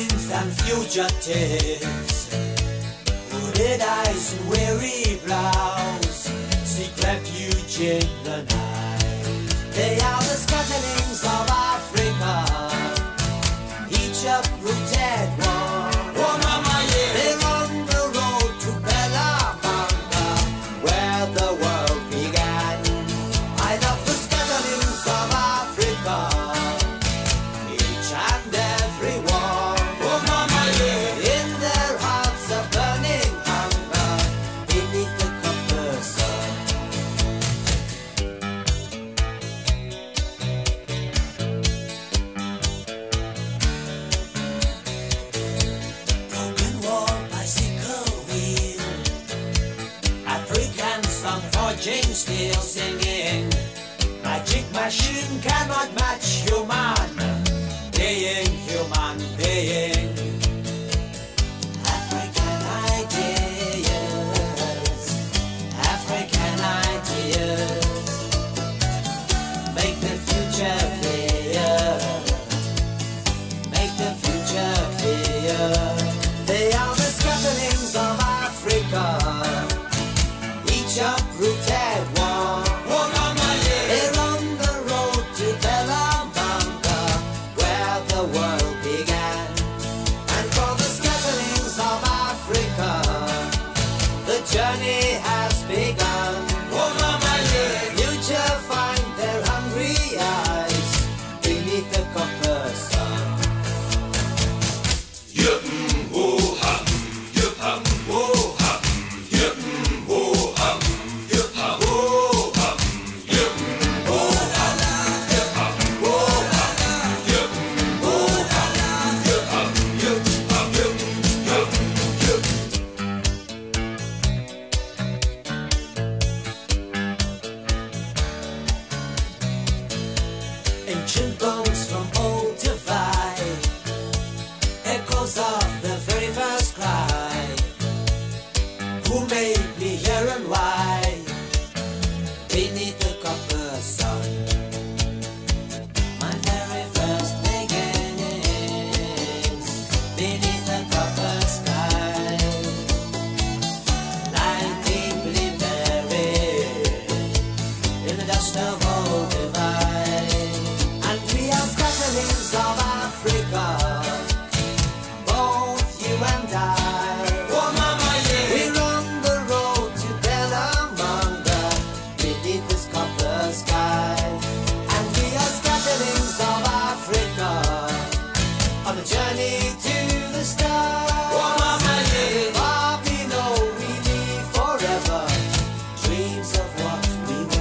pilgrims and fugitives, hooded eyes and weary brows, seek refuge in the night. They are the scatterings of Africa, each uprooted one. Oh mama, yeah. They're on the road to Bellamanga, where the world began. I love the scatterings of Africa, each and every one. Oh mama, yeah. In their hearts a burning hunger beneath the copper sun. Broken wall, bicycle wheel, African song forging steel, singing. Magic machine cannot match human being, human being. African ideas, African ideas, make the future clear, make the future clear. They are the scatterings of Africa, each uprooted one. Oh mama, yeah. They're on the road to Bellamanga, where the world began. And for the scatterings of Africa, the journey has begun. Oh mama, yeah. Future find their hungry eyes beneath the copper sun. Ancient bones from old divide, echoes of the very first cry. Who made me here and why? Beneath the copper sun. My very first beginnings, beneath the copper sky. Lying deeply buried in the dust of old divide. And we are scatterings of Africa, both you and I. Oh mama, yeah. We're on the road to Bellamanga, beneath this copper sky. And we are scatterings of Africa, on the journey to the stars. Oh mama, yeah. Far below we live forever, dreams of what we want.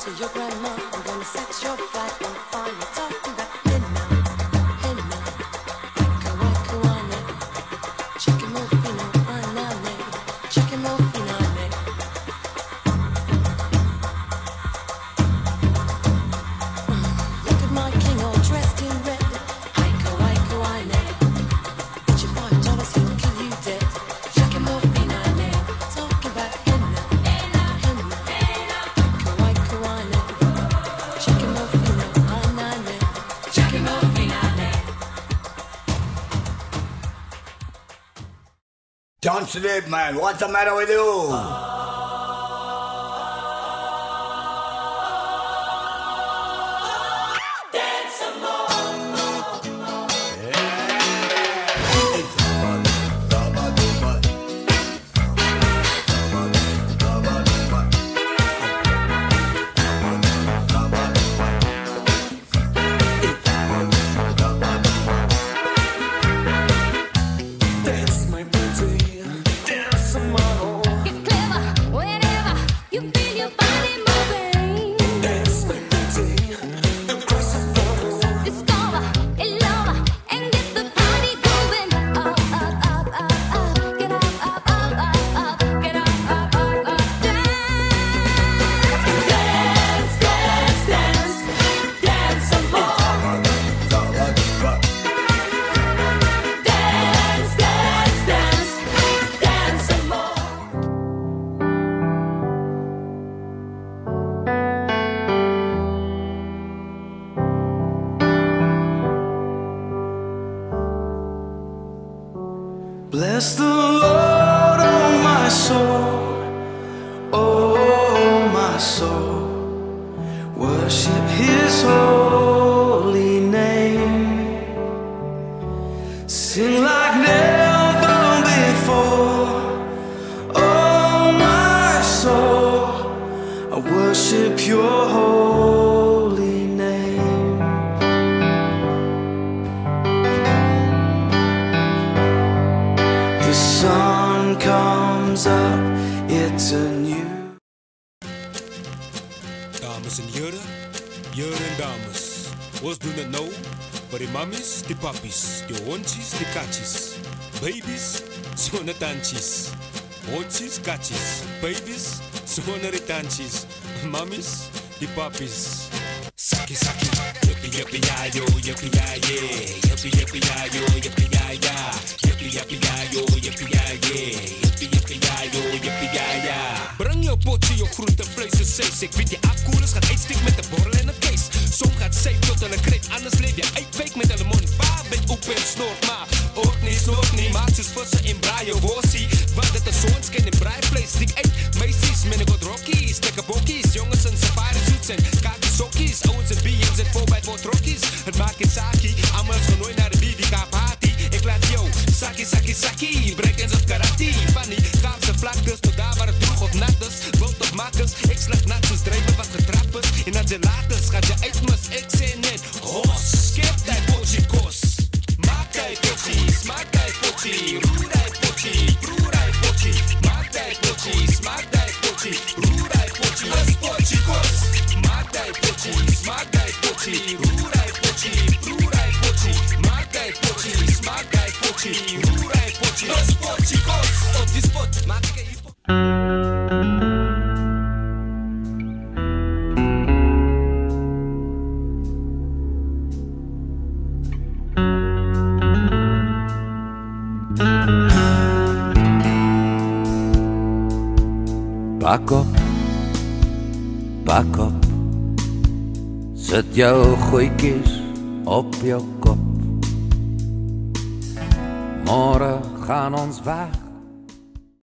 to your grandma. I'm gonna set your flat on fire. Talking about henna, henna, waka waka wane, chicken morphine, anane, chicken morphine, ane. Look at my king all dressed in red. Waka waka wane, get your $5, he'll kill you dead. Chicken morphine, ane, talking about henna, henna, henna, waka waka wane, chicken morphine, anane, chicken morphine, ane. Don't sleep, man. What's the matter with you? Dance, my pretty, dance, tomorrow. Get clever whenever you feel your body moving. Dance, my pretty, across the floor. Discover a lover and get the party grooving. Up, up, up, up, up. Get up, up, up, up, up. Get up, up, up, up. Dance, dance, dance, dance, dance some more. Dance, dance, dance, dance some more. Bless the Lord, oh my soul, oh my soul. Worship His holy name. Sing like never before, oh my soul. I worship Your holy name. The sun comes up, it's a new. Dames en heren en dames. Ons doen het nou voor de mammies, de pappies, de hondjes, de katjes. Baby's, zonder tandjes. Hondjes, katjes. Baby's, zonder de tandjes. Mammies, de pappies. Saki, saki. Yippie, yippie, ya, yo, yippie, ya, yeah. Yippie, yippie, ya, yo, yippie, ya, ya. Yippie, yippie, ya, yo, yippie, ya, yeah. Yippie, yippie, ya, yo, yippie, ya, ya. Breng je potje, je groente, vlees en zees. Ik weet je afkoelers gaat uitsteek met de borrel en een kees. Som gaat zeep tot een kreet, anders leef je uitweek met een mond. Waar ben op en snort, maar ook niet, snort niet. Maak ze vissen in braaien, worsie. Want het is zo'n skin in braaivlees. Dik uit, meisjes, met een god rockies. Lekker bokkies, jongens en safari suits en kakisokkies. Owens en BM's en voorbij voor trokkies. Het maakt het saki, allemaal genoeg naar de BBK party. Ik laat jou, saki, saki, saki. Breakdance of karate. Van die Kaapse vlaktes tot daar waar het droeg of nat is. Wild of makkers, ik slag natsels, drijven wat getrappers. En als je later gaat je uitmis, ik zei net hos. Skip die potje kos. Maak die potjes, maak die potje. Roer die potje, broer die potje. Maak die potjes, maak die potje. Roer die potje, dat is potje kos. Maak die potjes, maak die potje. Roer die potje, broer die potje. Maak die potjes, maak die potje. Roer die potje, dat is potje kos. Op die spot, maak ik een hip-hop. Pak op, zet jou gooitjies op jou kop. Morgen gaan ons weg